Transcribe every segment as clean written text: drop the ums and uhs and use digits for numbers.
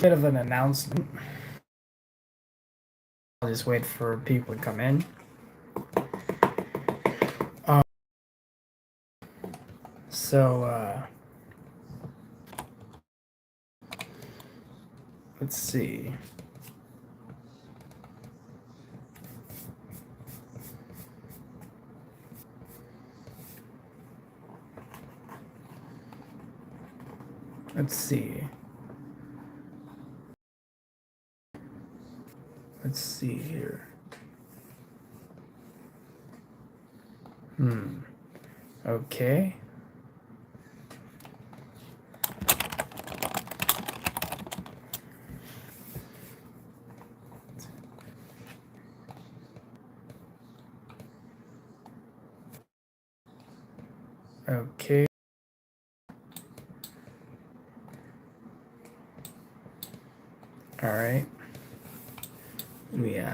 bit of an announcement. I'll just wait for people to come in. So let's see. Let's see. Let's see here. Okay. Okay. All right. Yeah.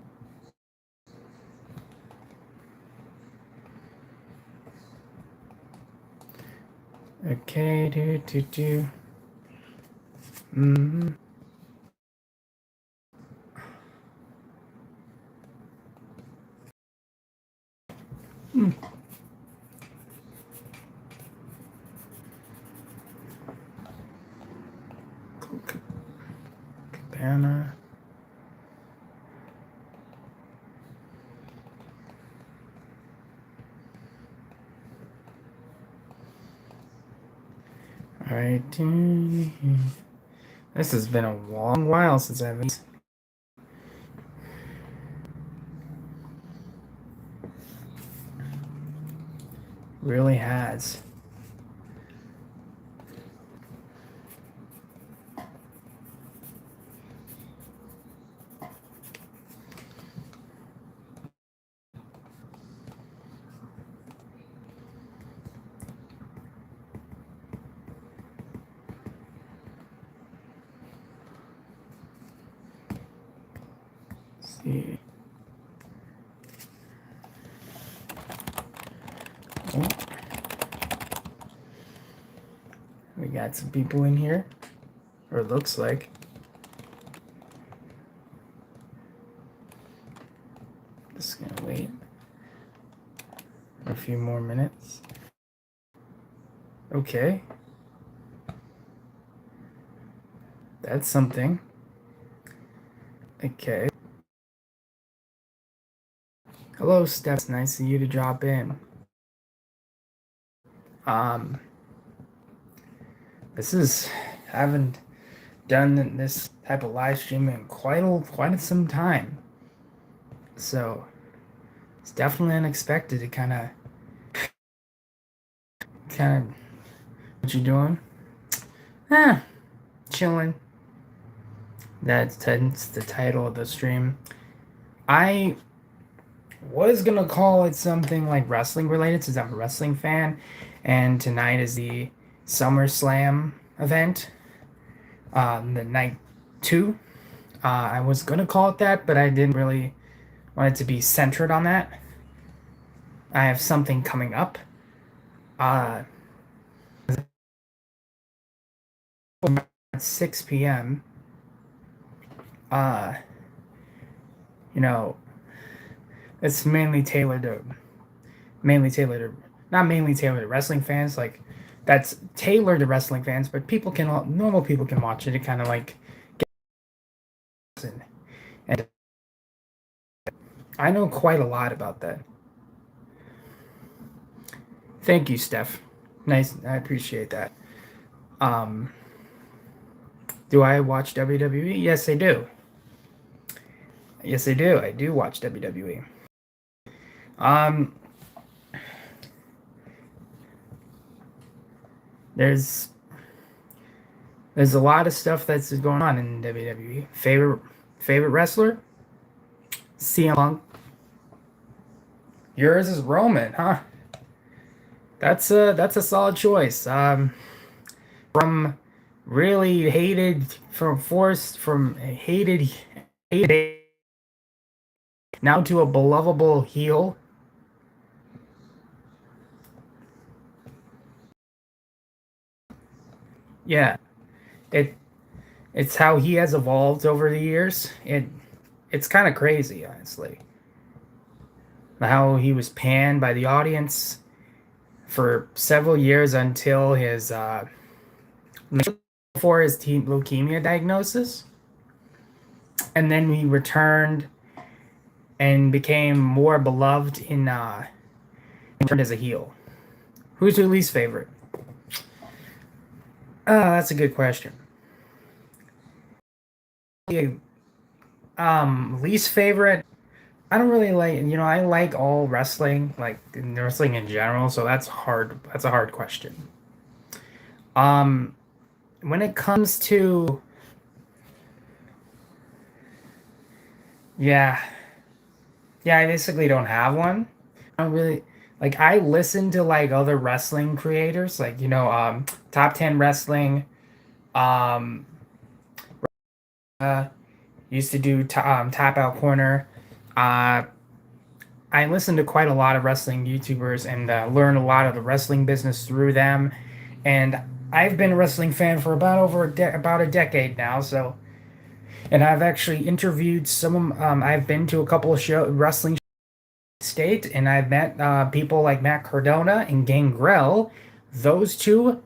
Okay. Do. Mm-hmm. Cabana. All right. This has been a long while since I've been. Really has. Let's see. Oh. We got some people in here, or it looks like. Just gonna wait a few more minutes. Okay. That's something. Okay. Hello, Steph. It's nice of you to drop in. This is haven't done this type of live stream in quite some time. So it's definitely unexpected to kind of what you doing? Chilling. That's the title of the stream. I was gonna call it something like wrestling related since I'm a wrestling fan, and tonight is the SummerSlam event, the night 2. I was gonna call it that, but I didn't really want it to be centered on that. I have something coming up. At 6 p.m. You know, it's not mainly tailored to wrestling fans. Like that's tailored to wrestling fans, but normal people can watch it. It kind of like and I know quite a lot about that. Thank you, Steph. Nice, I appreciate that. Do I watch WWE? Yes, I do. Yes, I do. I do watch WWE. Um, there's a lot of stuff that's going on in WWE. Favorite wrestler? CM Punk. Yours is Roman, huh? That's a solid choice. From really hated from hated now to a belovable heel. Yeah, it It's how he has evolved over the years. It's kind of crazy, honestly. How he was panned by the audience for several years until his before his leukemia diagnosis, and then he returned and became more beloved in turned as a heel. Who's your least favorite? That's a good question. Yeah, least favorite. I don't really like. I like all wrestling, like wrestling in general. So that's hard. That's a hard question. Um, when it comes to yeah, yeah, I basically don't have one. I don't really like. I listen to like other wrestling creators, like Top 10 Wrestling. Um, uh, used to do Tap Out Corner. Uh, I listen to quite a lot of wrestling YouTubers and learn a lot of the wrestling business through them. And I've been a wrestling fan for about a decade now. So, and I've actually interviewed some. I've been to a couple of wrestling state, and I've met people like Matt Cardona and Gangrel. Those two,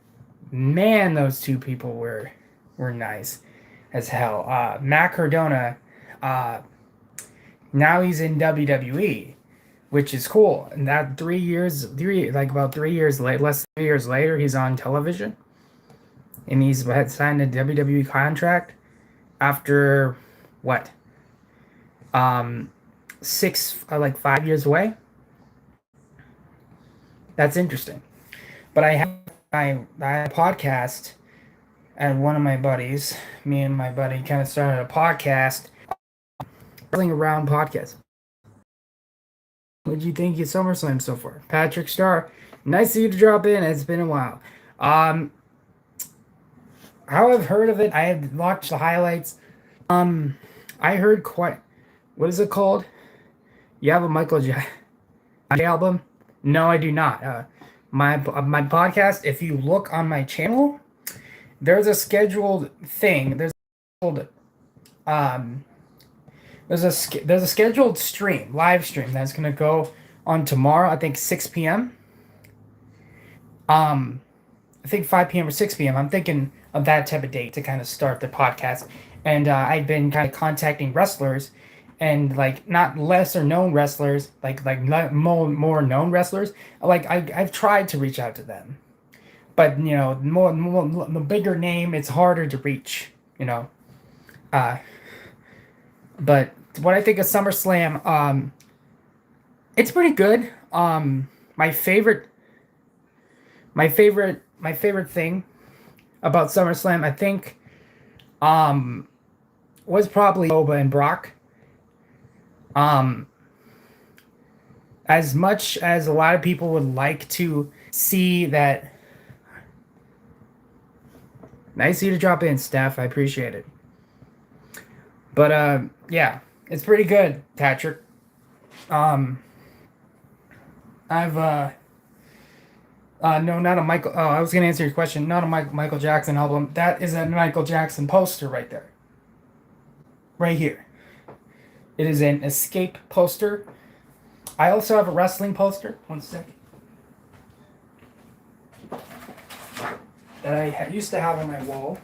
man, those two people were nice as hell. Matt Cardona, uh, now he's in WWE, which is cool. And that 3 years, about 3 years late, less than 3 years later, he's on television, and he's had signed a WWE contract after what, um, 5 years away. That's interesting. But I have a podcast, and one of my buddies, me and my buddy, kind of started a podcast, wrestling around podcast. What do you think of SummerSlam so far? Patrick Starr, nice of you to drop in. It's been a while. Um, how I've heard of it, I have watched the highlights. Um, I heard quite. What is it called? You have a Michael Jackson album? No, I do not. My podcast. If you look on my channel, there's a scheduled thing. Um there's a scheduled live stream that's gonna go on tomorrow. I think 6 p.m. Um, I think 5 p.m. or 6 p.m. I'm thinking of that type of date to kind of start the podcast. And I've been kind of contacting wrestlers, and like not lesser known wrestlers, like more known wrestlers. Like I've tried to reach out to them, but more the bigger name, it's harder to reach. You know, uh, but what I think of SummerSlam, it's pretty good. My favorite, my favorite thing about SummerSlam, I think, um, was probably Boba and Brock. Um, as much as a lot of people would like to see that, nice of you to drop in, Steph. I appreciate it. But yeah, it's pretty good, Patrick. Um, I've no, not a Michael. Oh, I was gonna answer your question. Not a Michael Jackson album. That is a Michael Jackson poster right there, right here. It is an Escape poster. I also have a wrestling poster. One second. That I used to have on my wall.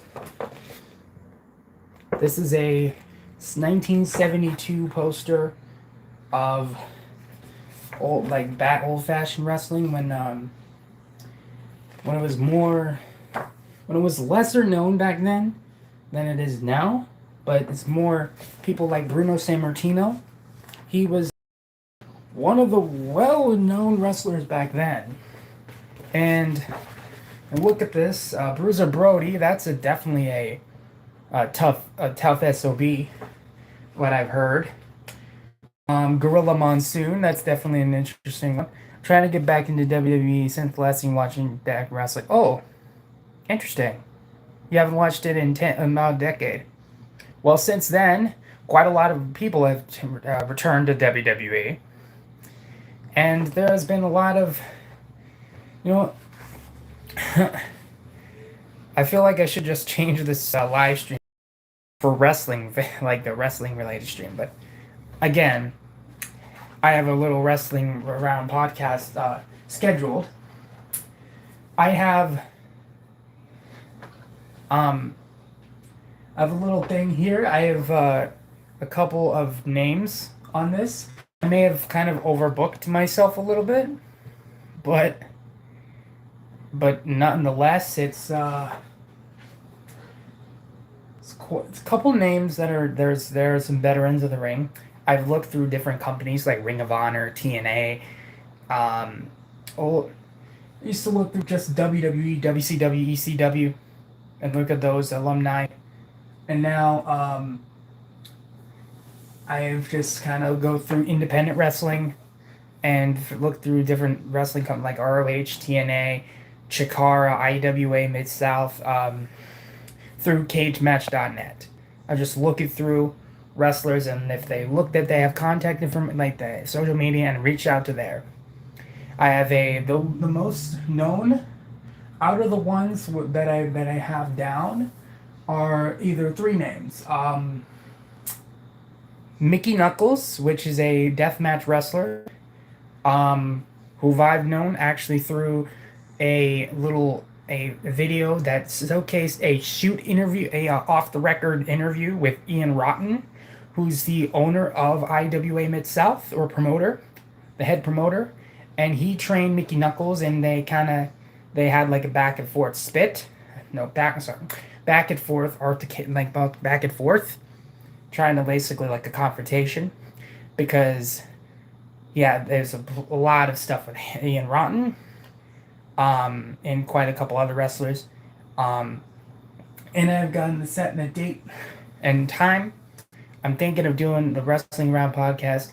This is a 1972 poster of old fashioned wrestling when it was more when it was lesser known back then than it is now, but it's more people like Bruno Sammartino. He was one of the well-known wrestlers back then. And look at this, Bruiser Brody. That's definitely a tough SOB. What I've heard. Gorilla Monsoon. That's definitely an interesting one. Trying to get back into WWE since last time watching Dak wrestling. Oh, interesting. You haven't watched it in about a decade. Well, since then, quite a lot of people have returned to WWE, and there has been a lot of, you know, I feel like I should just change this live stream for wrestling, like the wrestling related stream. But again, I have a little wrestling around podcast scheduled. I have um I have a little thing here. I have a couple of names on this. I may have kind of overbooked myself a little bit, but nonetheless, it's a couple names that are there are some veterans of the ring. I've looked through different companies like Ring of Honor, TNA. Oh, I used to look through just WWE, WCW, ECW, and look at those alumni. And now I've just kind of go through independent wrestling and look through different wrestling companies like ROH, TNA, Chikara, IWA, Mid South, through CageMatch.net. I just look it through wrestlers, and if they look that they have contact information, like the social media, and reach out to there. I have the most known out of the ones that I have down are either three names. Mickey Knuckles, which is a deathmatch wrestler, who I've known actually through a video that showcased a shoot interview, a off the record interview with Ian Rotten, who's the owner of IWA Mid South, or promoter, the head promoter, and he trained Mickey Knuckles, and they had like a back and forth spit, no back and forth like back and forth, trying to basically like a confrontation, because yeah, there's a lot of stuff with Ian Rotten, and quite a couple other wrestlers, and I've gotten the set and the date and time. I'm thinking of doing the Wrestling Round podcast,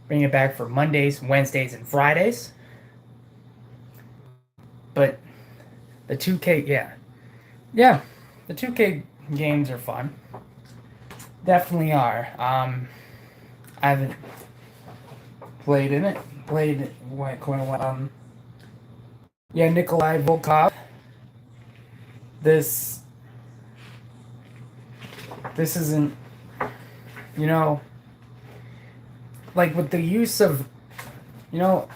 bring it back for Mondays, Wednesdays, and Fridays. But the 2K, yeah, the 2K games are fun. Definitely are. I haven't played in it. Played what? Yeah, Nikolai Volkov. This isn't, you know, like with the use of, you know,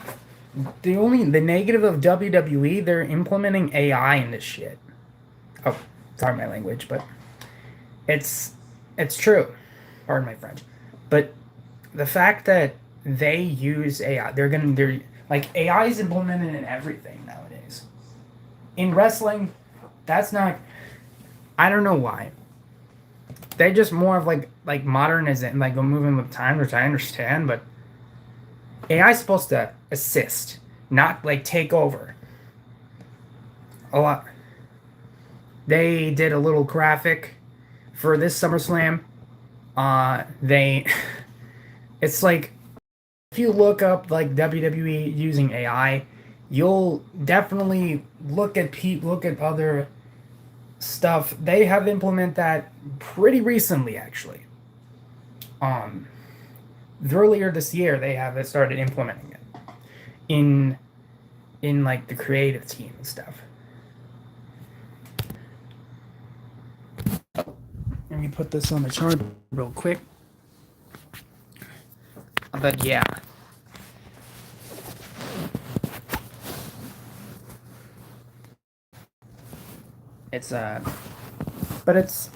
the negative of WWE, they're implementing AI in this shit. Oh, sorry my language, but it's true. Pardon my French. But the fact that they use AI, they're like AI is implemented in everything nowadays. In wrestling, that's not. I don't know why. They're just more of like modernizing, like moving with time, which I understand, but AI is supposed to assist, not like take over. A lot. They did a little graphic for this SummerSlam. They, it's like if you look up like WWE using AI, you'll definitely look at other stuff. They have implemented that pretty recently, actually. Um, Earlier this year, they have started implementing it in like the creative team and stuff. Let me put this on the chart real quick. But yeah. It's but it's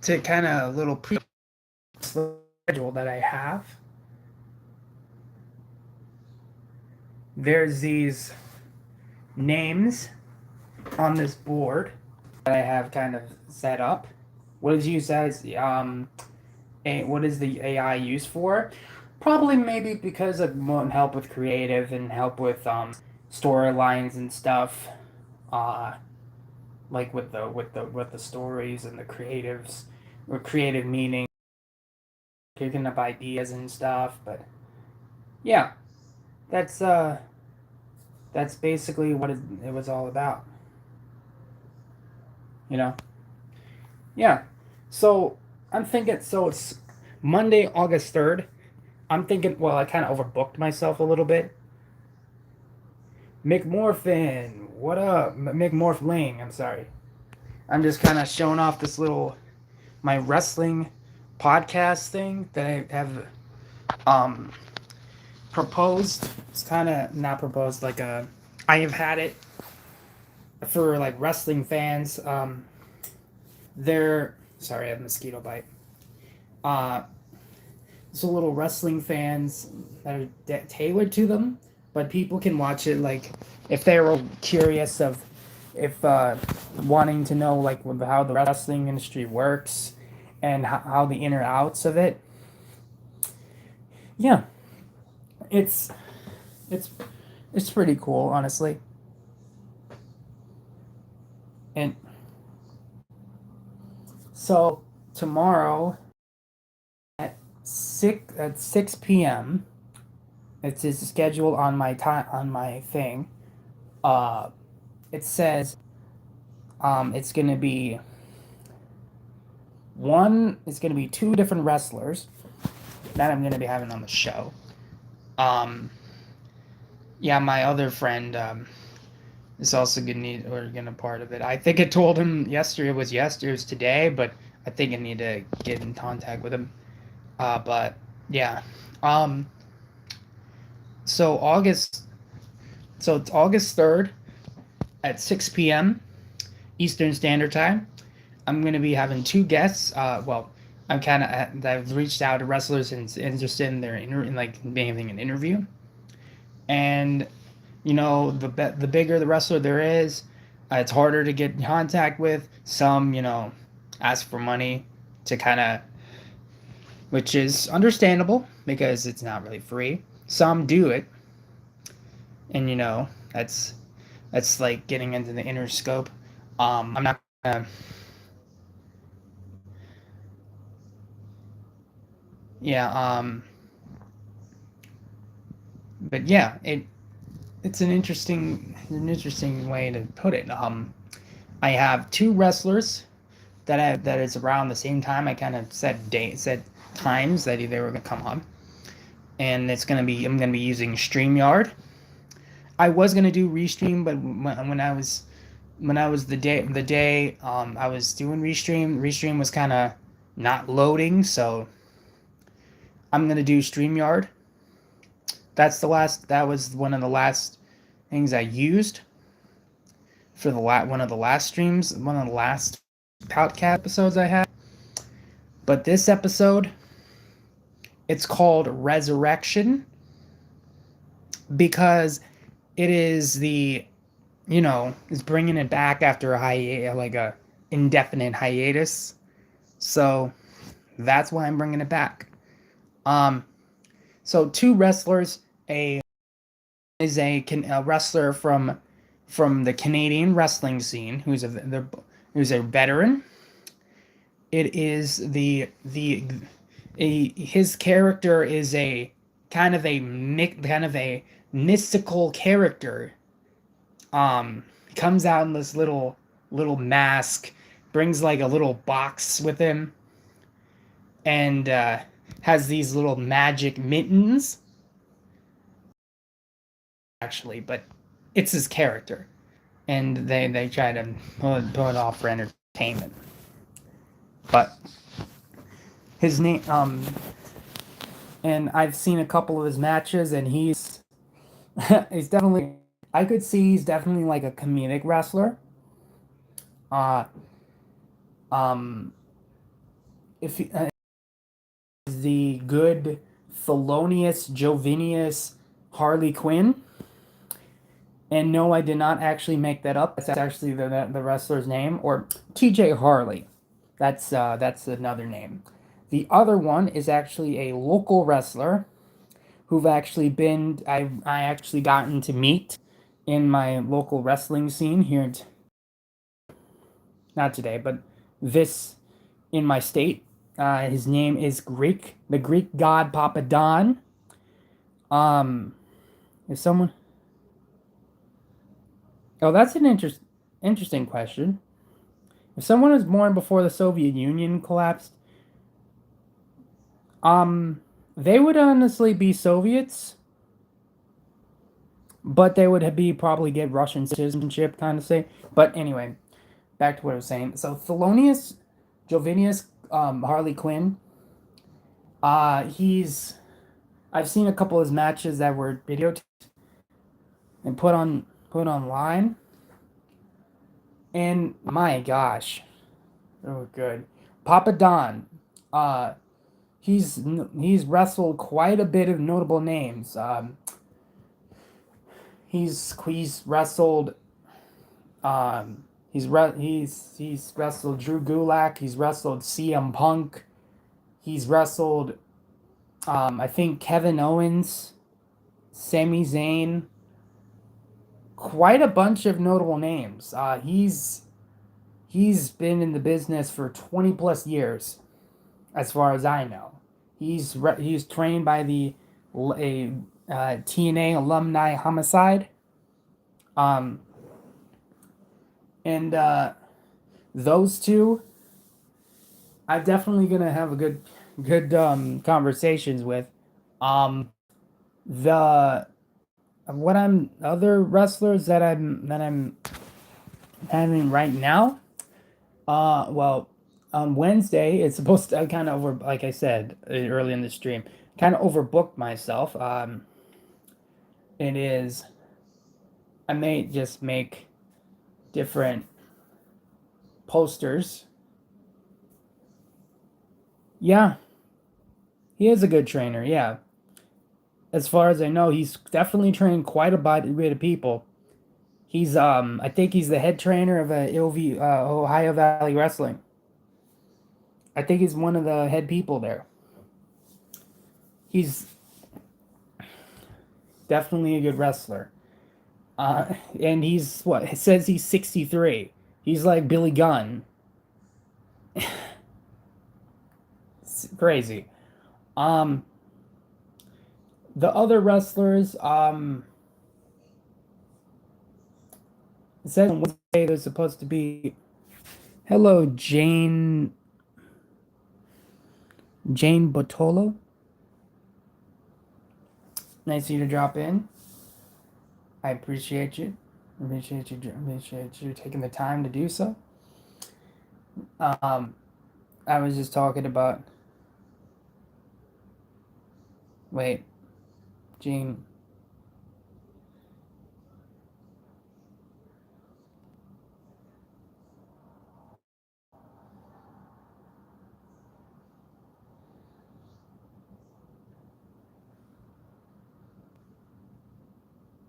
to kind of a little schedule that I have. There's these names on this board that I have kind of set up. What is used as what is the AI used for? Probably maybe because it won't help with creative and help with storylines and stuff. Like with the stories and the creatives, or creative meaning, picking up ideas and stuff. But yeah, that's basically what it was all about. You know? Yeah. So I'm thinking. So it's Monday, August 3rd. I'm thinking. Well, I kind of overbooked myself a little bit. McMorphin, what up? McMorphling, I'm sorry. I'm just kind of showing off this little my wrestling podcast thing that I have um proposed. It's kind of not proposed, like a I have had it for like wrestling fans. They're sorry, I have a mosquito bite. Uh, it's a little wrestling fans that are tailored to them, but people can watch it like if they were curious of if wanting to know like how the wrestling industry works and how the inner outs of it. Yeah, it's it's it's pretty cool, honestly. And so tomorrow at 6 p.m. It's scheduled on my time on my thing. Uh, it says it's gonna be one. It's gonna be two different wrestlers that I'm gonna be having on the show. Um, yeah, my other friend is also gonna need or gonna part of it. I think I told him yesterday it was today, but I think I need to get in contact with him. But yeah, um, so August, so it's August 3rd at 6 p.m. Eastern Standard Time. I'm gonna be having two guests. Well, I've reached out to wrestlers and interested in in like having an interview, and the bigger the wrestler there is, it's harder to get in contact with. Some ask for money to kind of, which is understandable because it's not really free. Some do it, and that's like getting into the inner scope. I'm not gonna, yeah. But yeah, it's an interesting way to put it. I have two wrestlers that is around the same time. I kind of set times that they were gonna come on, and I'm gonna be using StreamYard. I was gonna do Restream, but when I was the day I was doing Restream was kind of not loading, so I'm gonna do StreamYard. That was one of the last things I used for one of the last streams, one of the last podcast episodes I had. But this episode, it's called Resurrection because it is it's bringing it back after a indefinite hiatus. So that's why I'm bringing it back. Um, so two wrestlers, a wrestler from the Canadian wrestling scene who's a veteran. It is his character is a kind of a mystical character. Comes out in this little mask, brings like a little box with him, and has these little magic mittens. Actually, but it's his character, and they try to pull it off for entertainment. But his name, and I've seen a couple of his matches, and he's definitely, I could see he's definitely like a comedic wrestler. Uh, um, if he, the good Thelonious Jovinius Harley Quinn. And no, I did not actually make that up. That's actually the wrestler's name, or T.J. Harley. That's another name. The other one is actually a local wrestler who've actually been I actually gotten to meet in my local wrestling scene here. Not today, but this in my state. His name is the Greek god Papa Don. Um, if someone, oh, that's an interesting question. If someone was born before the Soviet Union collapsed, um, they would honestly be Soviets, but they would be probably get Russian citizenship, kind of say. But anyway, back to what I was saying. So Thelonious Jovinius, Harley Quinn. He's I've seen a couple of his matches that were videotaped and put online, and my gosh, oh good. Papa Don, uh, he's wrestled quite a bit of notable names. He's wrestled he's wrestled Drew Gulak. He's wrestled CM Punk. He's wrestled I think Kevin Owens, Sami Zayn, quite a bunch of notable names. He's been in the business for 20 plus years, as far as I know. He's trained by a TNA alumni homicide, um, and those two, I'm definitely gonna have a good conversations with. Um, the what I'm other wrestlers that I'm having right now. Well, on Wednesday, it's supposed to. I kind of over, like I said early in the stream, kind of overbooked myself. It is. I may just make different posters. Yeah, he is a good trainer. Yeah, as far as I know, he's definitely trained quite a bit of people. I think he's the head trainer of Ohio Valley Wrestling. I think he's one of the head people there. He's definitely a good wrestler. And he's what? It says he's 63. He's like Billy Gunn. It's crazy. Um, the other wrestlers, it says on Wednesday there's supposed to be. Hello, Jane Botolo. Nice of you to drop in. I appreciate you. Appreciate you taking the time to do so. Um, I was just talking about. Wait, Jane.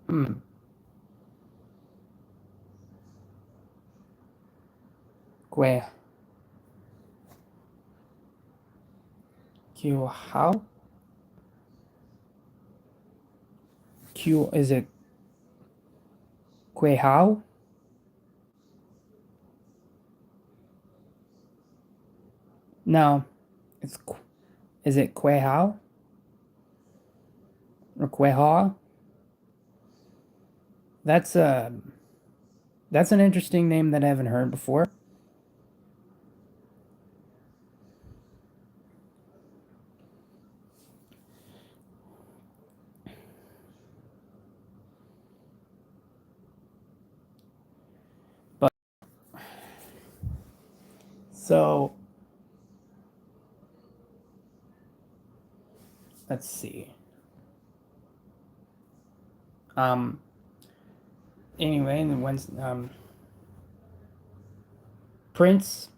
Hmm. Gue. Q. How? Q. Is it Gue How? No. It's. Is it Gue How? Or Gue Ha? That's a. That's an interesting name that I haven't heard before. But so let's see. Um. Anyway, and when Prince.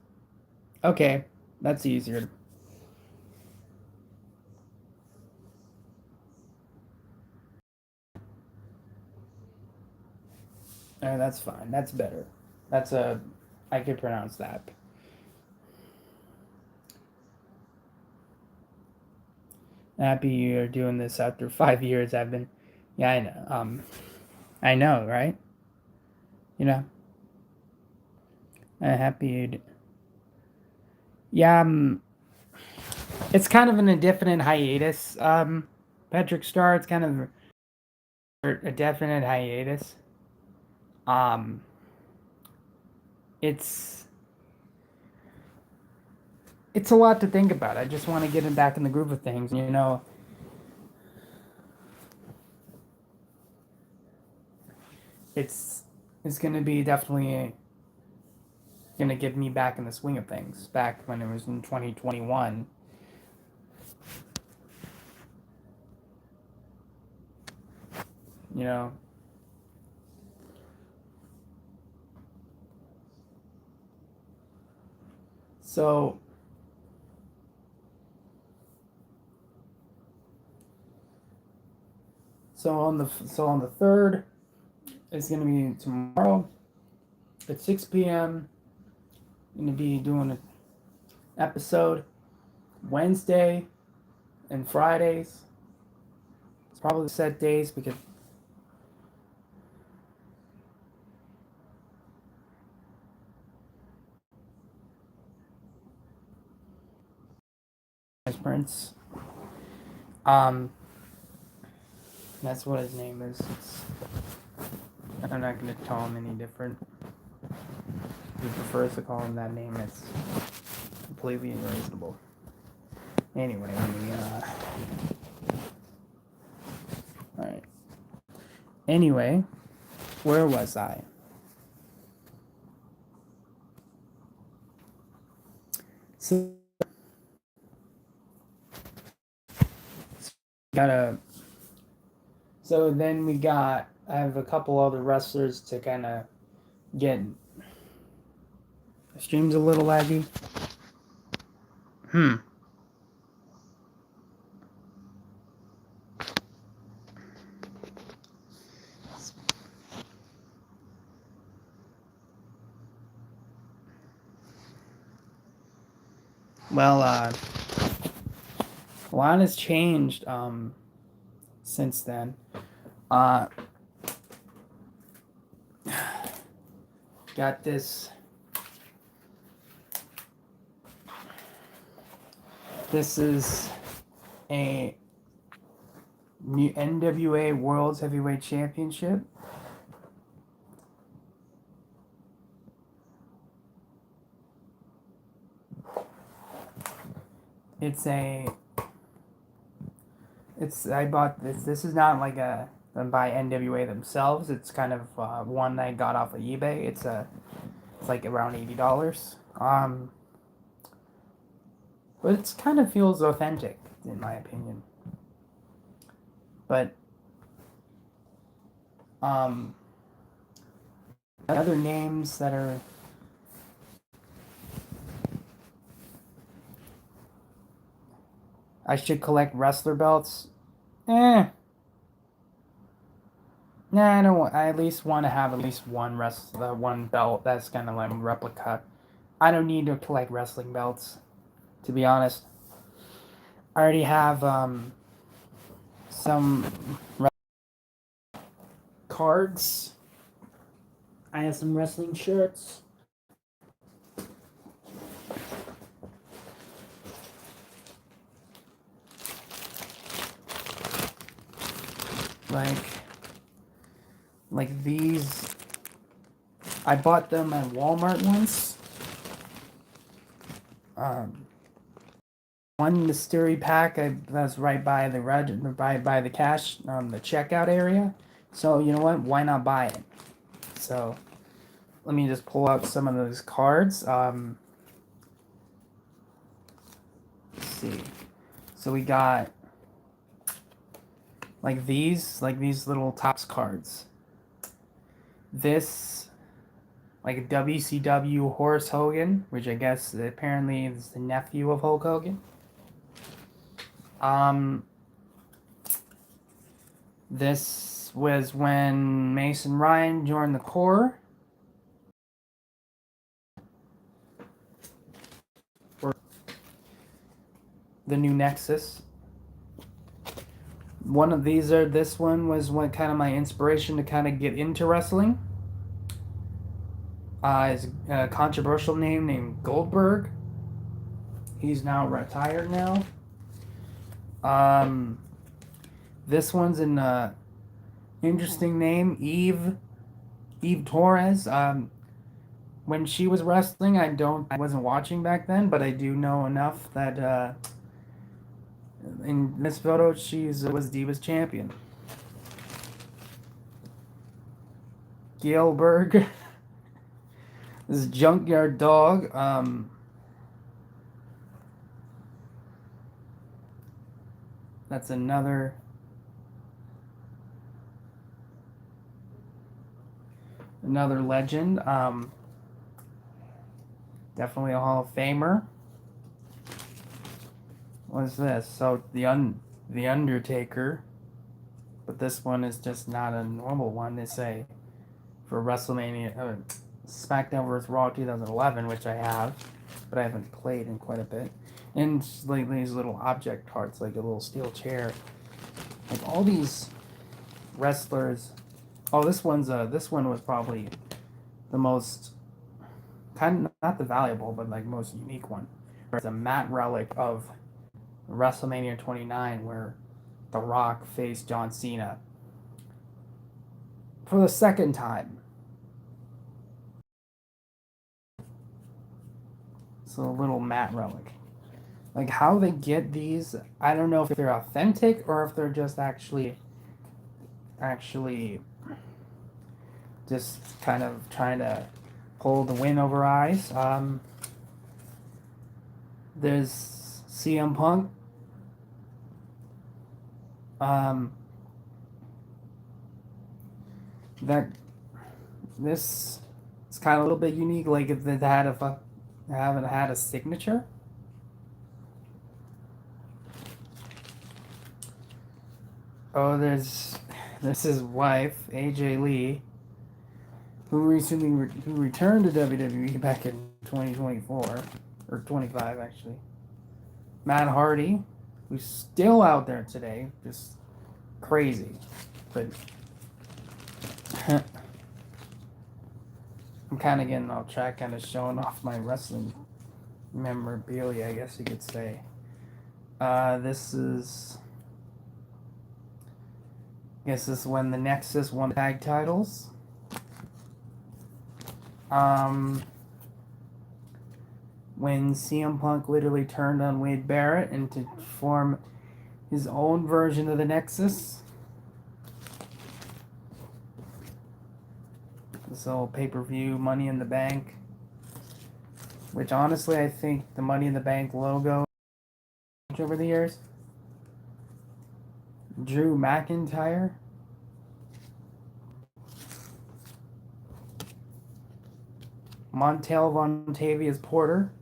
Okay, that's easier. That's fine. That's better. That's a. I could pronounce that. Happy you're doing this after 5 years. I've been. Yeah, I know. I know, right? You know, I'm happy. Yeah. It's kind of an indefinite hiatus. Patrick Star. It's kind of a definite hiatus. Um, it's it's a lot to think about. I just want to get him back in the groove of things. It's it's gonna be definitely gonna get me back in the swing of things. Back when it was in 2021. You know. So on the third, it's gonna be tomorrow at 6 p.m. I'm gonna be doing an episode Wednesday and Fridays. It's probably set days because Prince. That's what his name is. I'm not gonna call him any different. If he prefers to call him that name, it's completely unreasonable. Anyway, alright. Anyway, where was I? So I have a couple other wrestlers to kind of get. The stream's a little laggy. Well, a lot has changed since then. Got this. This is a NWA World's Heavyweight Championship. I bought this. This is not like by NWA themselves. It's kind of one I got off of eBay. It's like around $80. But it kind of feels authentic in my opinion. But other names that are I should collect wrestler belts. Nah, I don't want. I at least want to have at least one one belt that's kind of like a replica. I don't need to collect wrestling belts, to be honest. I already have some cards. I have some wrestling shirts. Like these. I bought them at Walmart once. One mystery pack that's right by the by the cash the checkout area. So you know what? Why not buy it? So let me just pull out some of those cards. Let's see. So we got like these little Topps cards. This like WCW Horace Hogan, which I guess apparently is the nephew of Hulk Hogan. This was when Mason Ryan joined the Corps. For the new Nexus. This one was what kind of my inspiration to kind of get into wrestling. Is a controversial name named Goldberg. He's now retired now. This one's an interesting name, Eve Torres. When she was wrestling, I wasn't watching back then, but I do know enough that in this photo she was Divas champion. Gilberg. This is Junkyard Dog. That's another legend. Definitely a Hall of Famer. What's this? So the Undertaker, but this one is just not a normal one. They say for WrestleMania, SmackDown vs. Raw 2011, which I have, but I haven't played in quite a bit. And like these little object parts, like a little steel chair, like all these wrestlers. Oh, this one was probably the most kind of not the valuable, but like most unique one. It's a matte relic of WrestleMania 29, where The Rock faced John Cena for the second time. So a little matte relic. Like how they get these, I don't know if they're authentic or if they're just actually just kind of trying to pull the win over eyes. There's CM Punk. That this is kind of a little bit unique. Like if they haven't had a signature. Oh, there's his wife, AJ Lee, who returned to WWE back in 2024 or 25 actually. Matt Hardy, who's still out there today, just crazy, but I'm kind of getting off track, kind of showing off my wrestling memorabilia, I guess you could say. This is when the Nexus won tag titles. When CM Punk literally turned on Wade Barrett and to form his own version of the Nexus. This whole pay-per-view Money in the Bank, which honestly I think the Money in the Bank logo over the years. Drew McIntyre. Montel Vontavious Porter.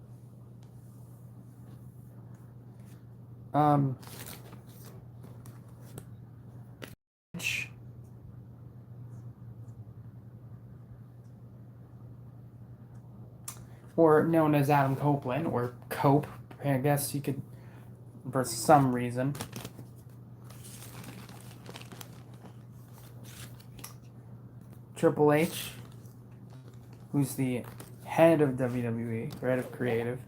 Or known as Adam Copeland, or Cope, I guess you could, for some reason. Triple H, who's the head of WWE, head of creative.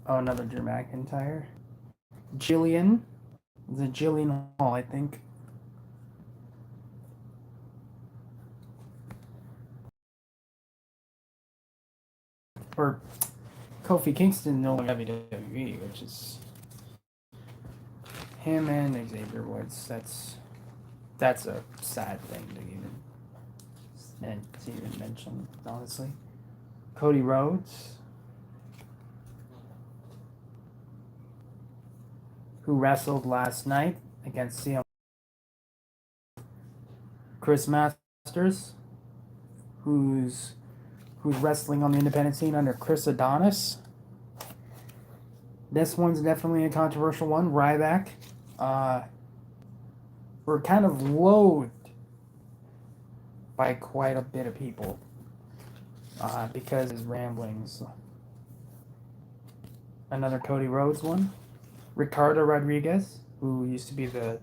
Oh, another Drew McIntyre. Jillian. It's a Jillian Hall, I think. Or Kofi Kingston no longer WWE, which is him and Xavier Woods. That's a sad thing to even mention, honestly. Cody Rhodes, who wrestled last night against CM. Chris Masters, who's wrestling on the independent scene under Chris Adonis. This one's definitely a controversial one. Ryback. We're kind of loathed by quite a bit of people because of his ramblings. Another Cody Rhodes one. Ricardo Rodriguez, who used to be the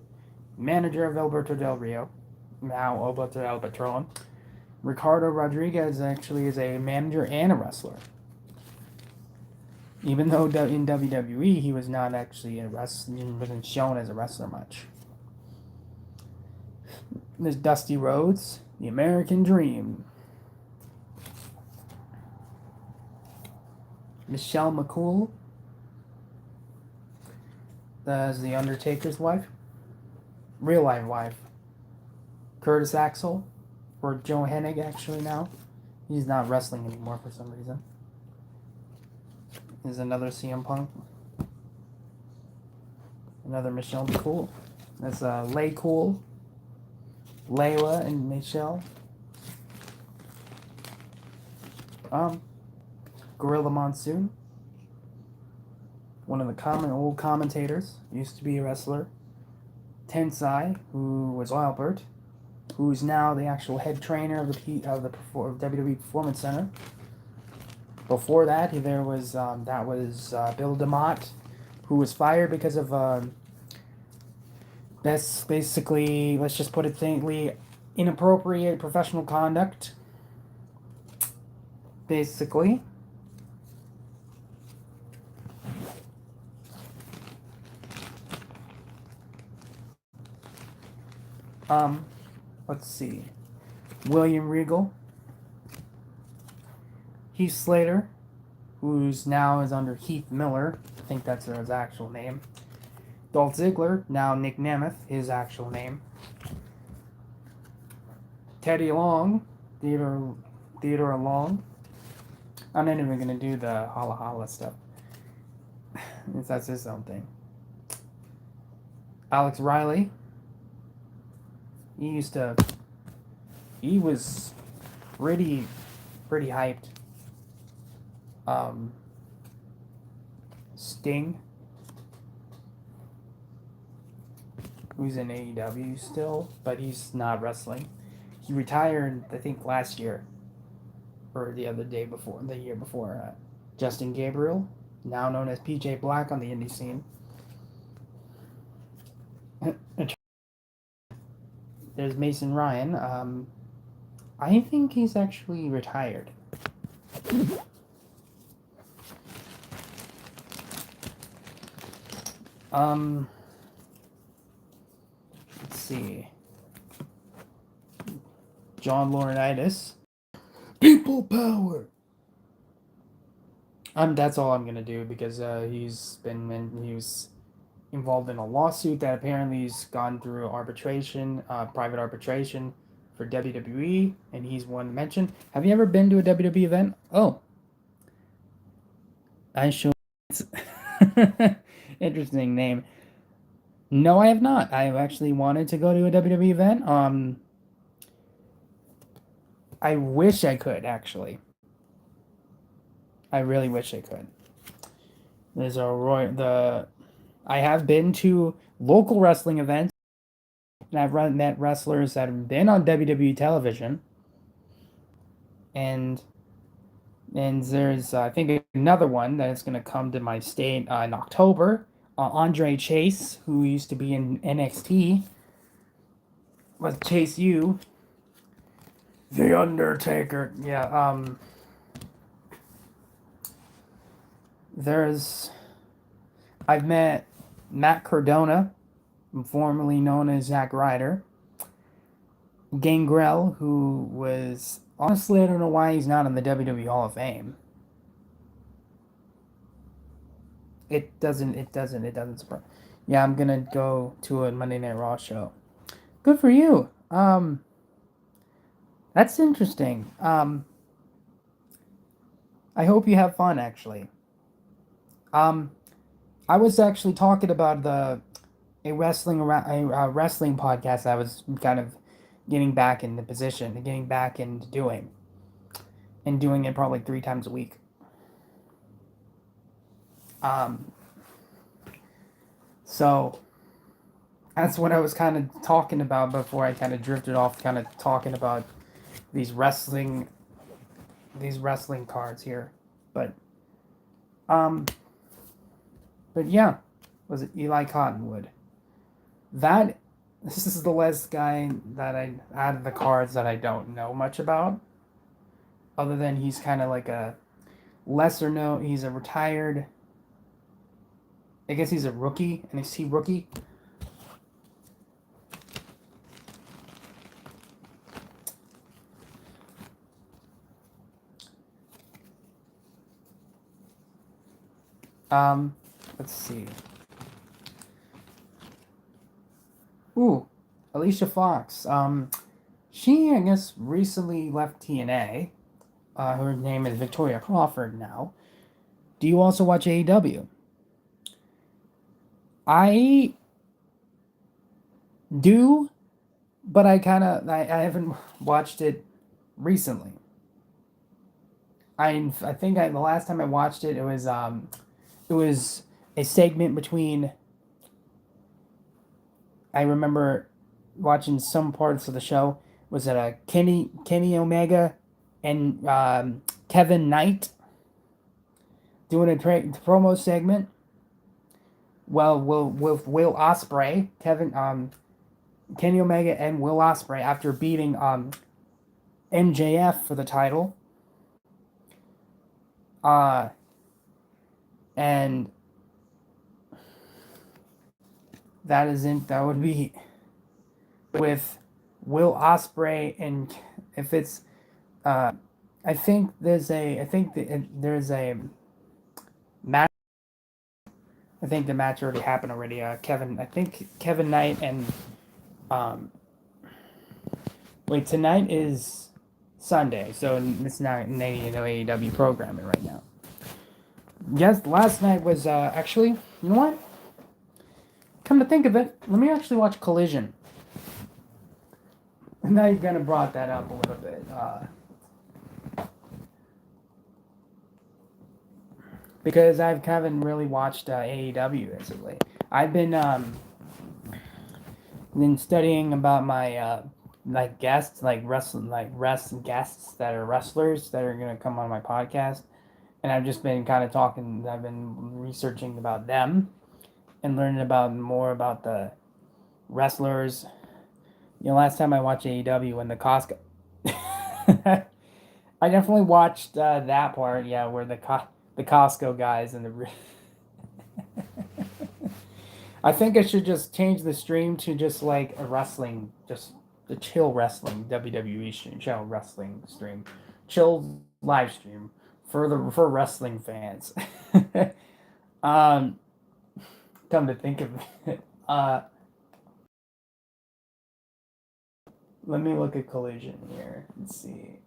manager of Alberto Del Rio, now Alberto El Patron. Ricardo Rodriguez actually is a manager and a wrestler. Even though in WWE he was not actually wasn't shown as a wrestler much. There's Dusty Rhodes, the American Dream. Michelle McCool, as the Undertaker's wife, real life wife. Curtis Axel, or Joe Hennig actually now. He's not wrestling anymore for some reason. Is another CM Punk. Another Michelle Cool. That's Lay Cool. Layla and Michelle. Gorilla Monsoon. One of the old commentators. Used to be a wrestler. Tensai, who was Albert, who's now the actual head trainer of the WWE Performance Center. Before that, there was Bill DeMott, who was fired because of that's basically, let's just put it faintly, inappropriate professional conduct. Basically. Let's see. William Regal. Heath Slater, who's now is under Heath Miller. I think that's his actual name. Dolph Ziggler, now Nick Nemeth, his actual name. Teddy Long, Theodore Long. I'm not even gonna do the holla holla stuff. That's his own thing. Alex Riley. He was pretty hyped. Sting, who's in AEW still, but he's not wrestling. He retired, I think, last year, or the year before. Justin Gabriel, now known as PJ Black on the indie scene. There's Mason Ryan. I think he's actually retired. Let's see. John Laurinaitis. People power. That's all I'm gonna do because he was involved in a lawsuit that apparently he's gone through arbitration, private arbitration for WWE, and he's one mention. Have you ever been to a WWE event? Oh, I should. Interesting name. No, I have not. I've actually wanted to go to a WWE event. I wish I could, actually. I really wish I could. I have been to local wrestling events, and I've met wrestlers that have been on WWE television. And there's, I think, another one that is going to come to my state in October. Andre Chase, who used to be in NXT, with Chase U. The Undertaker. Yeah, I've met Matt Cardona, formerly known as Zack Ryder. Gangrel, who was, honestly, I don't know why he's not in the WWE Hall of Fame. It doesn't surprise. Yeah, I'm gonna go to a Monday Night Raw show. Good for you. That's interesting. I hope you have fun, actually. I was actually talking about a wrestling podcast I was kind of getting back into doing, and doing it probably 3 times a week. So that's what I was kind of talking about before I kind of drifted off, kind of talking about these wrestling cards here. But yeah, was it Eli Cottonwood? This is the last guy that I out of the cards that I don't know much about, other than he's kind of like a lesser known. He's a retired. I guess he's a rookie, NXT rookie. Let's see. Ooh, Alicia Fox. She, I guess, recently left TNA. Her name is Victoria Crawford now. Do you also watch AEW? I do, but I haven't watched it recently. I think the last time I watched it, it was a segment between. I remember watching some parts of the show. Was it a Kenny Omega and Kevin Knight doing a promo segment? Well, Will Ospreay, Kenny Omega and Will Ospreay after beating MJF for the title. Uh, and that would be with Will Ospreay, and if it's I think there's a match. I think the match already happened already. I think Kevin Knight and um wait, tonight is Sunday, so it's not an AEW programming right now. Yes, last night was actually, you know what? Come to think of it, let me actually watch Collision. Now you kind of brought that up a little bit. Because I haven't really watched AEW recently. I've been studying about my like guests, like wrestling guests that are wrestlers that are gonna come on my podcast, and I've just been kind of talking. I've been researching about them and learning about more about the wrestlers. You know, last time I watched AEW when the Costco. I definitely watched that part. Yeah, where the Costco guys and the. I think I should just change the stream to just like a wrestling, just the chill wrestling WWE stream, chill wrestling stream, chill live stream for wrestling fans. um, come to think of it, let me look at Collision here and see.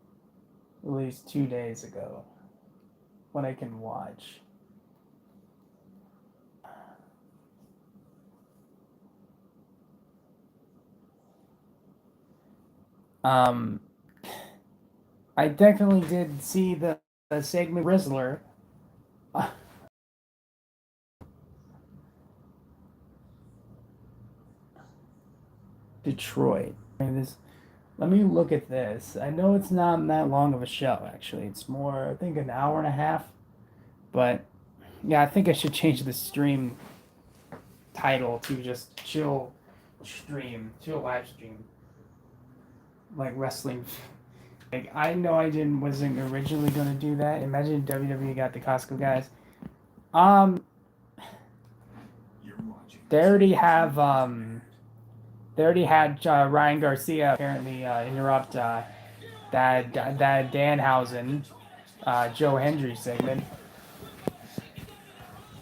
Released 2 days ago, what I can watch. Um, I definitely did see the segment Rizzler. Detroit. Let me look at this. I know it's not that long of a show, actually. It's more, I think, an hour and a half. But yeah, I think I should change the stream title to just chill live stream, like wrestling. Like I know wasn't originally gonna do that. Imagine WWE got the Costco guys. Um, they already have they already had Ryan Garcia apparently interrupt that Danhausen Joe Hendry segment.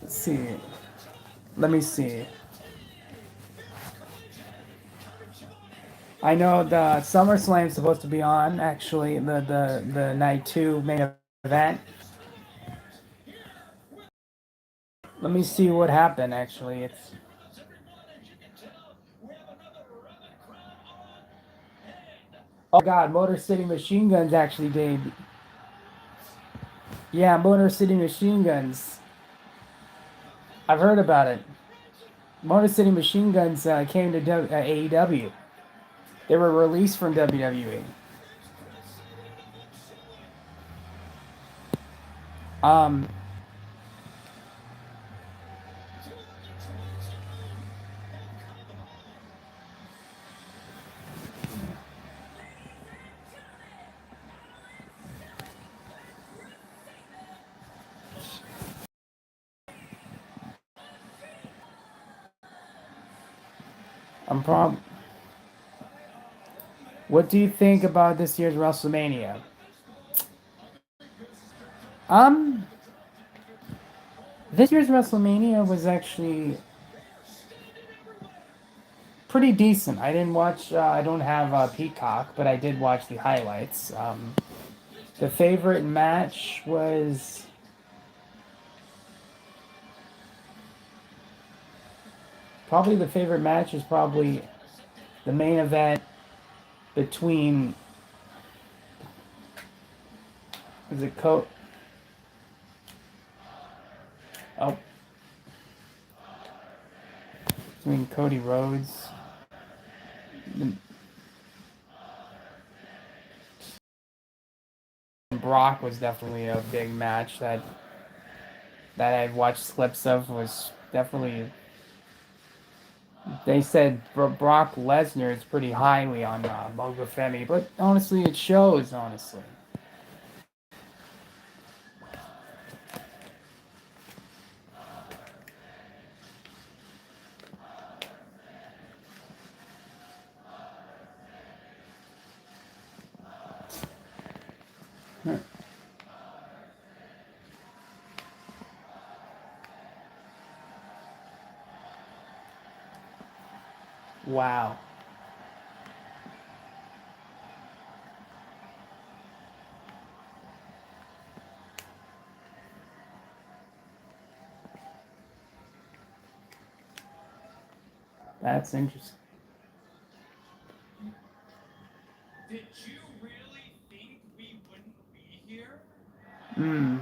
Let's see. Let me see. I know the SummerSlam is supposed to be on actually the night two main event. Let me see what happened actually. It's oh god, Motor City Machine Guns actually debuted. Yeah, Motor City Machine Guns. I've heard about it. Motor City Machine Guns came to AEW. They were released from WWE. Um, I'm prob. What do you think about this year's WrestleMania? Um, this year's WrestleMania was actually pretty decent. I didn't watch. I don't have Peacock, but I did watch the highlights. The favorite match was probably the favorite match is probably the main event between is it oh between Cody Rhodes. Brock was definitely a big match that I watched clips of. Was definitely, they said Brock Lesnar is pretty highly on Mogo Femi, but honestly, it shows. Honestly, wow, that's interesting. Did you really think we wouldn't be here? Hmm.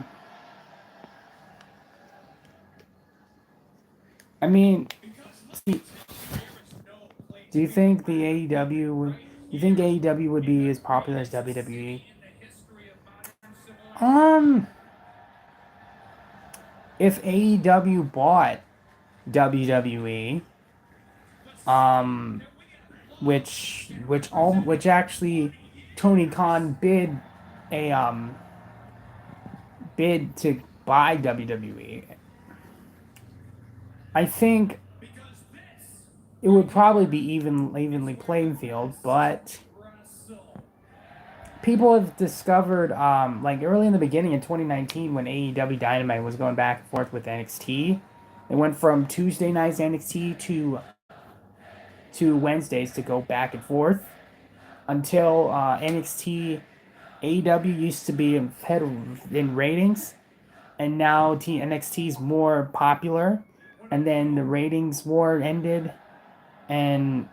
I mean, Because look, see, there is no place do you we would think the rather be AEW would? right You think here AEW would in be the as popular as greatest WWE? city in the history of modern civilization. Um, if AEW bought WWE, The city um, that we have loved and represented which for actually 20 Tony years. Khan a bid to buy WWE. I think Because this, it right would probably here, be is evenly where the playing field, best but wrestle. people have discovered like early in the beginning in 2019 when AEW Dynamite was going back and forth with NXT. It went from Tuesday nights NXT to Wednesdays to go back and forth until NXT AEW used to be ahead in ratings, and now NXT is more popular, When and I then the go ratings war ended, and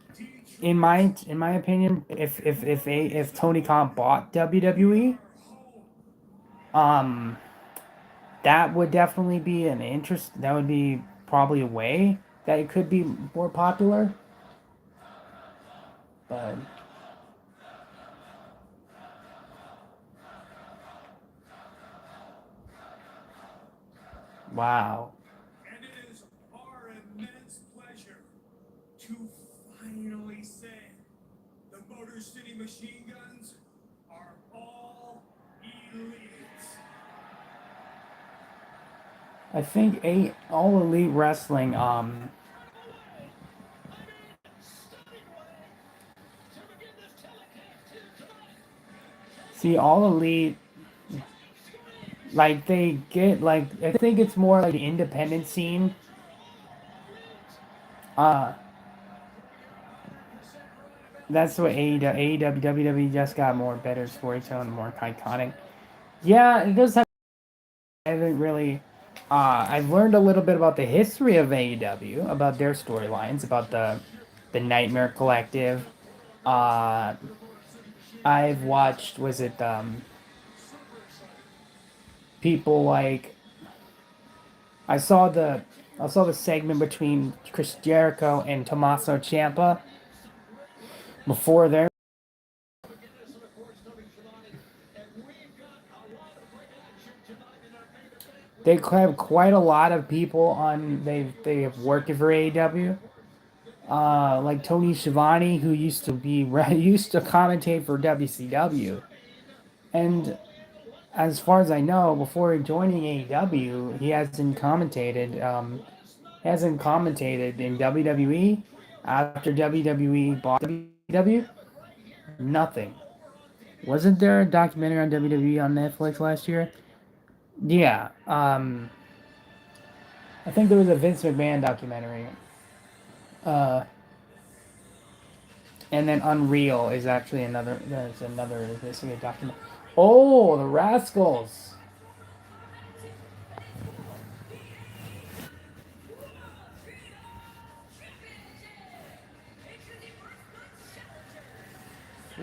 Detroit, in my opinion, if Rolls Tony Khan on, bought we WWE, are home. um, that would definitely be an interest. That would be probably a way that it could be more popular. But wow, And it is our immense pleasure to finally say the Motor City Machine Guns are all elite. I think all elite wrestling. See, all elite, like they get like I think it's more like the independent scene. Uh, that's what AEW, WWE just got more better storytelling, more iconic. Yeah, it does have. I haven't really. I've learned a little bit about the history of AEW, about their storylines, about the Nightmare Collective. Uh, I've watched. Was it people like I saw the segment between Chris Jericho and Tommaso Ciampa before their. They have quite a lot of people on. They have worked for AEW. Like Tony Schiavone, who used to be used to commentate for WCW, and as far as I know, before joining AEW, he hasn't commentated in WWE. After WWE bought WWE, nothing. Wasn't there a documentary on WWE on Netflix last year? Yeah. I think there was a Vince McMahon documentary. Uh, And then Unreal is actually another. There's another basically document. Oh, the Rascals!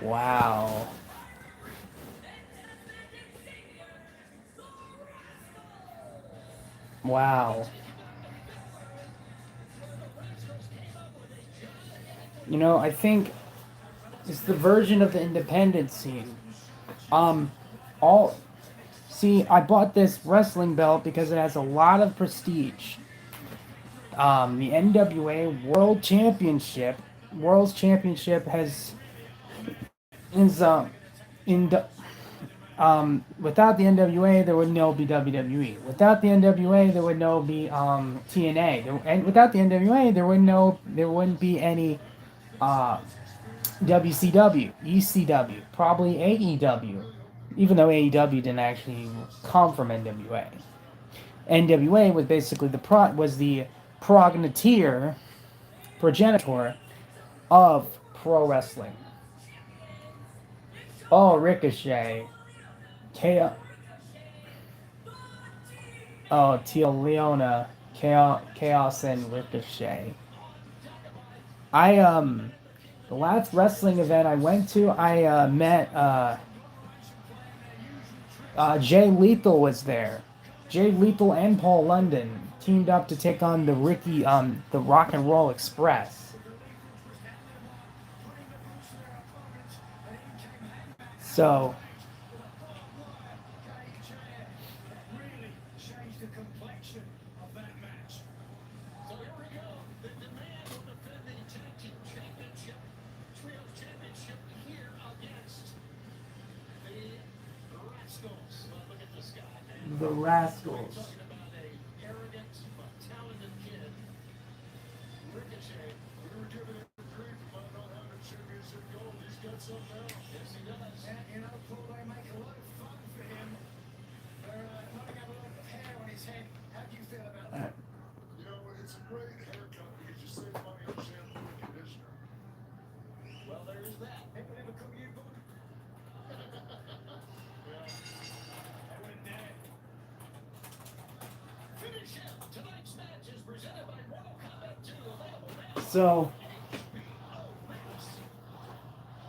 Wow. Wow. I think it's the version of the independent scene. Um, all See, I bought this wrestling belt because it has a lot of prestige. The NWA World's Championship is in the, without the NWA there would no be WWE. Without the NWA there would no be TNA. And without the NWA there wouldn't be any uh, WCW, ECW, probably AEW. Even though AEW didn't actually come from NWA. NWA was basically the progenitor of pro wrestling. Oh, Ricochet, Chaos, oh Teal Leona, Chaos and Ricochet. I the last wrestling event I went to, I met Jay Lethal was there. Jay Lethal and Paul London teamed up to take on the Rock and Roll Express. So really changed the complexion of that match. So here we go. The man will defend the tag team championship, trio championship here against the Rascals. Well, look at this guy, man. the We're Rascals. talking about a arrogant but talented kid. Ricochet. We were giving him grief about not having championship gold. He's got something else. Yes, he does. And, Paul, they make a lot of fun for him. They're putting up a lot of hair on his head. How do you feel about that? It's a great haircut because you save money on shampoo and conditioner. Well, there is that. People never cook you, book. I wouldn't dare. Finish him. Tonight's match is presented by Mortal Kombat 2. Available now. So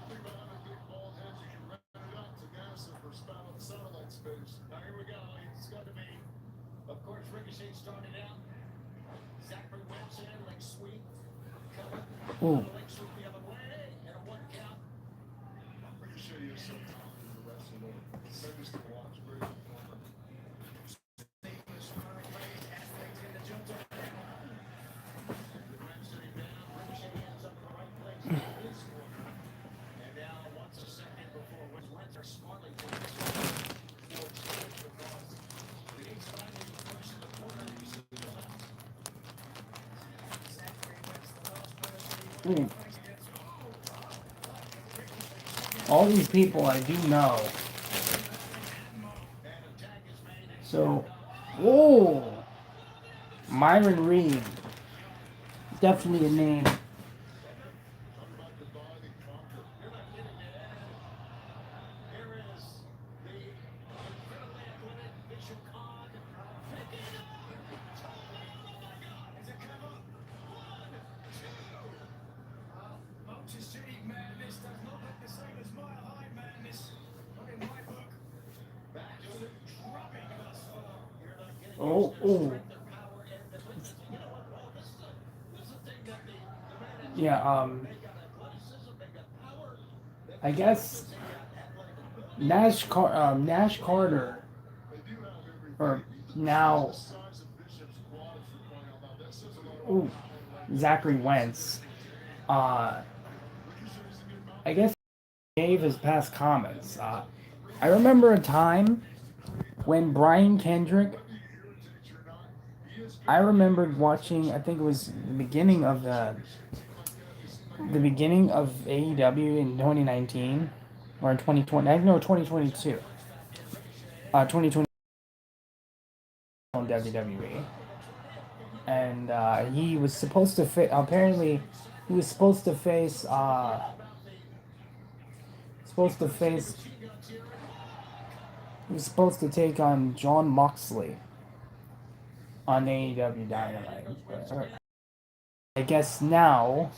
Think about having big bald heads, you can rent it out to NASA for satellite space. Now here we go. It's going to be, of course, Ricochet started out. Zachary Wentz in, leg sweep. Coming. ooh, Leg sweep the other way. And a 1 count. Ricochet is so talented to wrestle. Tremendous to watch. Great performer. The ref sitting down. Ricochet ends up in the right place in his corner. And now, once a second before Wentz are smartly playing this one. Because he's finally pushed the corner. You see the left. ooh. All these people I do know. So, whoa, Myron Reed, definitely a name. Talk about divide and conquer. You're not kidding me. Here is the incredibly athletic Bishop Khan picking up. Oh my God! Is it cover? 1, 2. Motor City Madness does not look the same as Mile High Madness. Not in my book. Absolute drubbing thus far. You're not kidding. Oh, Their ooh. strength, their power, and the quickness. You know what, Paul? This is a thing that the man has. Yeah, They got athleticism, they got power. I guess They got athletic ability. Nash Carter, They do have everything. or He's now, the size of Bishop's quad for crying out loud. That says a lot ooh, about Zachary Wentz. Ricochet's a good mouth. I guess he gave his past comments. I remember a time when Brian Kendrick. Whether he irritates you or not, he is good. I remembered watching. I think it was the beginning of AEW in 2019 or in 2020. I know 2022. 2020 on WWE, and he was supposed to apparently he was supposed to face supposed to face. He was supposed to take on John Moxley on AEW Dynamite. I guess now,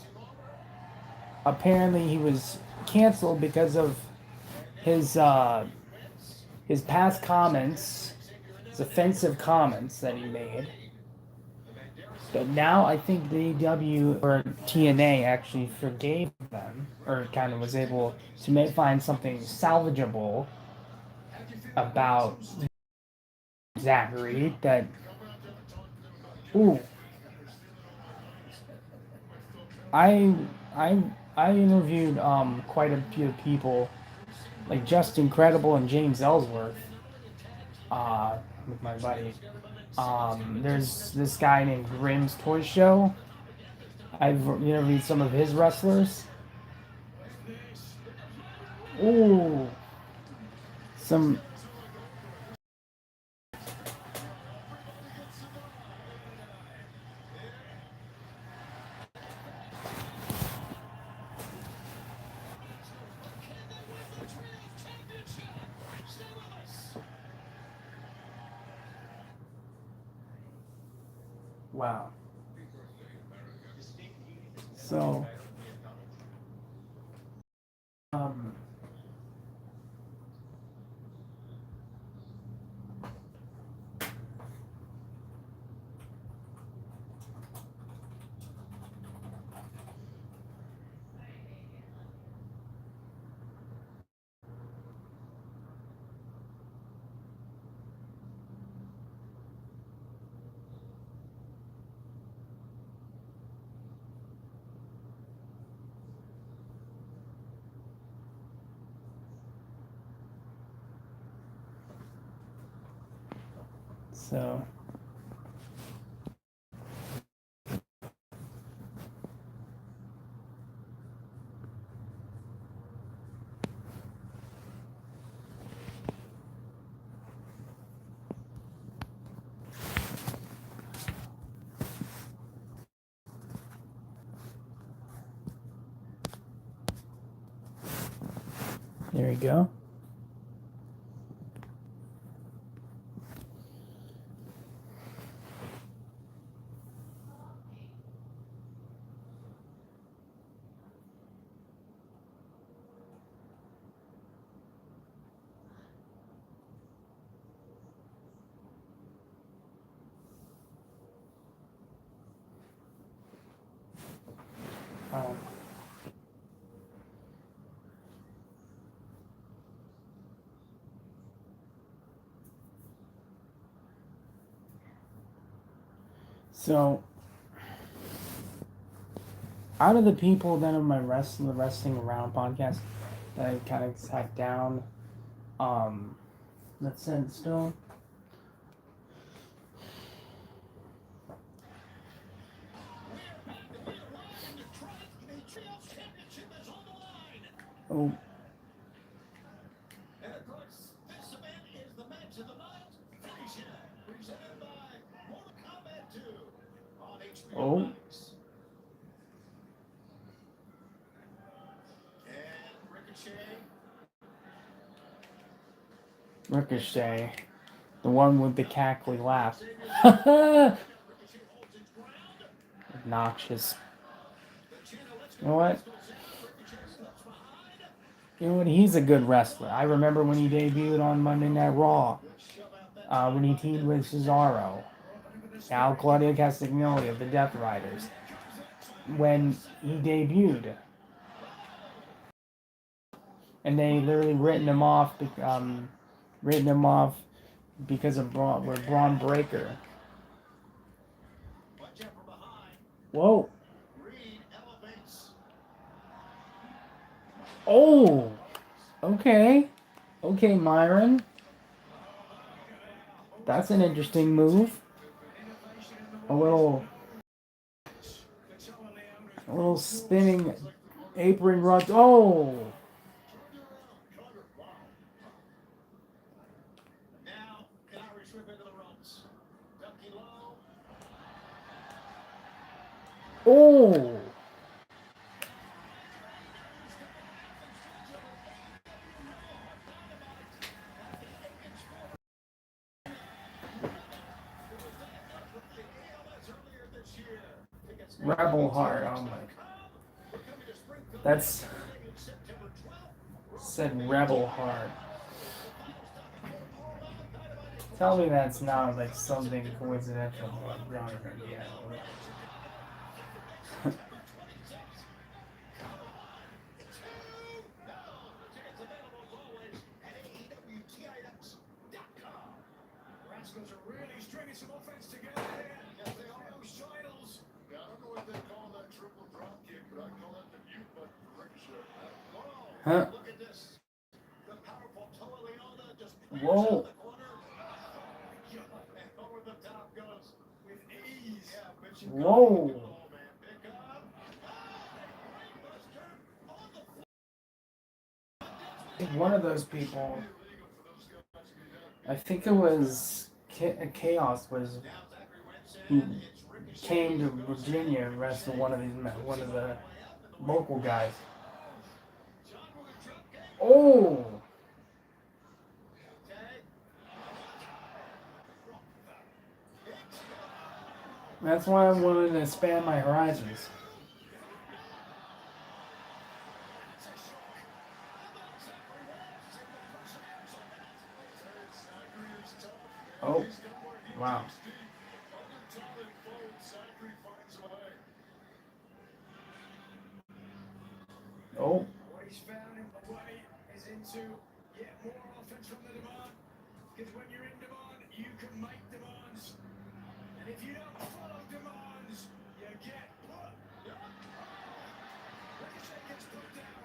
apparently he was canceled because of his past comments, his offensive comments that he made. But now I think the AEW or TNA actually forgave them, or kind of was able to find something salvageable about Zachary. That, ooh, I I I interviewed quite a few people like Justin Credible and James Ellsworth with my buddy. There's this guy named Grimm's Toy Show. I've interviewed some of his wrestlers. Ooh, some. Wow. So, um, so there we go. Um, so out of the people that on my wrestling around podcast that I kind of sat down, let's sit still. Oh, And of course, this event is the match of the night. Finish it. Presented by Mortal Kombat 2 on HBO oh, Max. And Ricochet. Ricochet, the one with the cackly laugh. Ricochet holds its ground. Obnoxious. The Chino, let's You go. know what? Ricochet slips behind. You know what? He's a good wrestler. I remember when he debuted on Monday Night Raw, when he teamed with Cesaro. Now Claudio Castagnoli of the Death Riders. When he debuted, and they literally written him off because of Braun Breaker. Watch out from behind. Whoa! Reed elevates. Oh, okay, okay, Myron. That's an interesting move. A little spinning apron run. Oh, Now, an Irish whip into the ropes. Ducky low. oh. Rebel Heart. Oh my. That's said Rebel Heart. Tell me that's not like something coincidental. Yeah. Rascals are really stringing some offense together here. Yes, they are those titles. Yeah, I don't know what they call that triple drop kick, but I call that the mute button for Ricochet. Whoa, Huh? look at this. The powerful Toa Leona just Whoa. the corner. And over the top goes with ease. Yeah, but you Whoa. oh man, pick up. I think one of those people. I think it was Chaos was who came to Virginia and wrestled one of the local guys. Oh, that's why I wanted to expand my horizons. Oh, wow. Oh. What he's found in the way is into yet more offense from the demand. Because when you're in demand, you can make demands. And if you don't follow demands, you get put. Ricochet gets put down.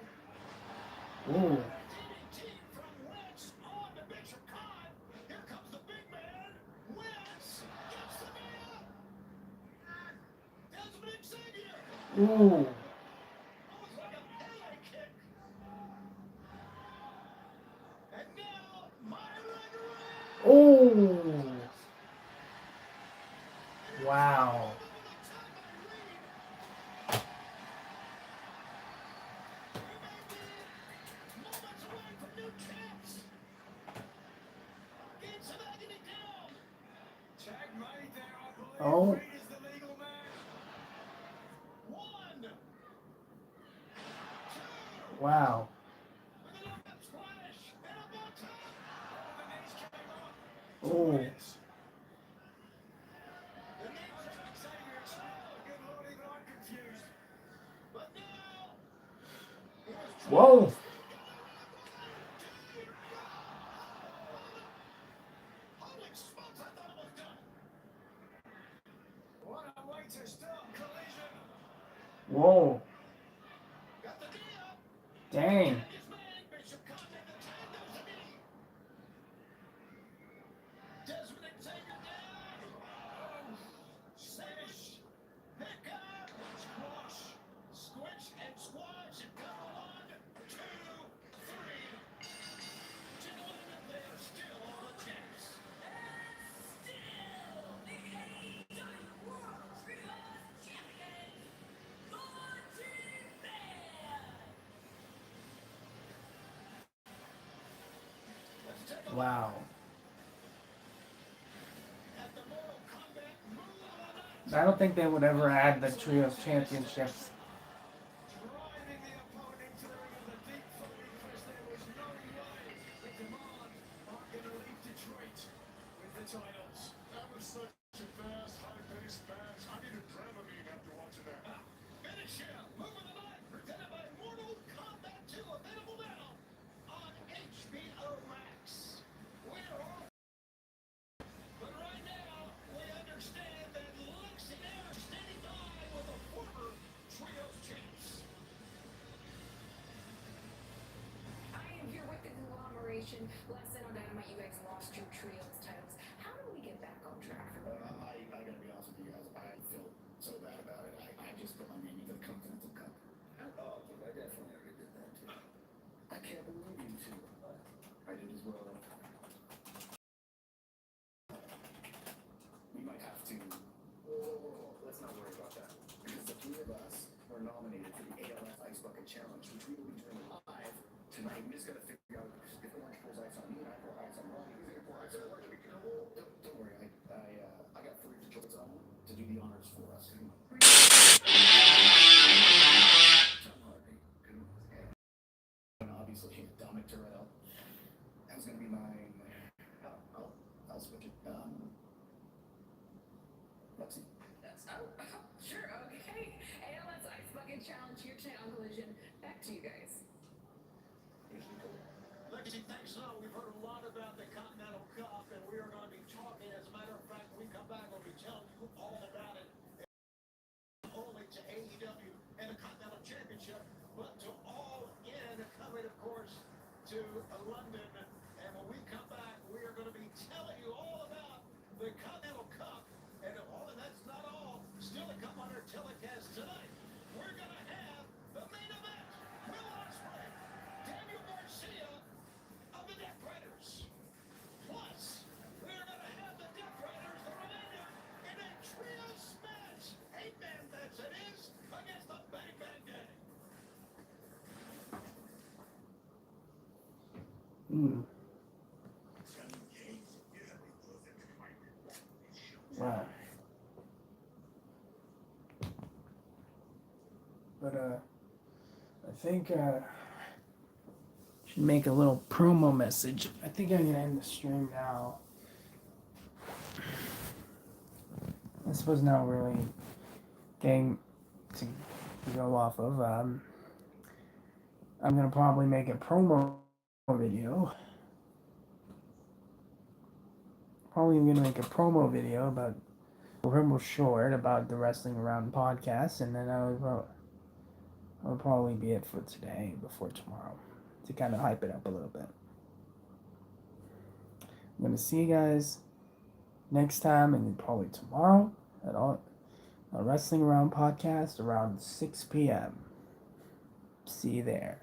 Ooh. DDT from Wentz on to Bishop Khan. Here comes the big man. Wentz gets the man. Desmond Xavier. Ooh. Almost like a Pele kick. And now, Myra Guerrero. Oh. Wow. Oh. Wow. Oh. Whoa. Holy smokes, I thought it was done. What a way to start collision. Whoa. Got the knee up. Dang. And his man, Bishop Khan, in the tag, there's the knee. Desmond Xavier down. Oh, smash. Pick up. Squash. Squitch and squash. And go 1, 2, 3. Gentlemen, they're still all the champs. Wow. At the Mortal Kombat move of the night. I don't think they would ever add the trios championships. Driving the opponent into the ring of the deep focus. There was no way the demand are going to leave Detroit with the titles. That was such a fast, high-paced match. I needed Dramamine after watching that. Finish him. Move of the night. Presented by Mortal Kombat 2. Available now on HBO Max. We're off. But right now, we understand that Lexington are standing by with the former Trios champs. I am here with the conglomeration. Last night on Dynamite, you guys lost your trios titles. How do we get back on track for that? I gotta be honest with you guys. I feel so bad about it. I just put my name into the Continental Cup. Oh, I definitely already did that too. I can't believe you two. I did as well. We might have to, Let's not worry about that. because the three of us were nominated for the ALS Ice Bucket Challenge, which we will be doing live tonight. We just gotta figure out if Orange pours ice on me and I pour ice on Ronnie. Who's gonna pour ice on Orange? Don't worry, I got three choices on to do the honors for us. on Collision. Back to you guys. Legacy, thanks. We've heard a lot about the Continental Cup, and we are going to be talking. As a matter of fact, when we come back, we'll be telling you all about it. Only to AEW and the Continental Championship, but to All In, coming, of course, to London. And when we come back, we are going to be telling you all about the Continental Cup. And that's not all. Still to come on our telecast tonight. We're going to have the main event. Will Ospreay, Daniel Garcia of the Death Riders. Plus, we're going to have the Death Riders, the remainder, in a trios match. 8-man match it is, against the Bang Bang Gang. Wow. But I think should make a little promo message. I think I'm gonna end the stream now. I suppose now really getting to go off of. I'm gonna probably make a promo video. Probably gonna make a promo video about real short about the Wrestling Around podcast, and then that'll probably be it for today before tomorrow to kind of hype it up a little bit. I'm gonna see you guys next time, and then probably tomorrow at all a Wrestling Around podcast around 6 p.m. See you there.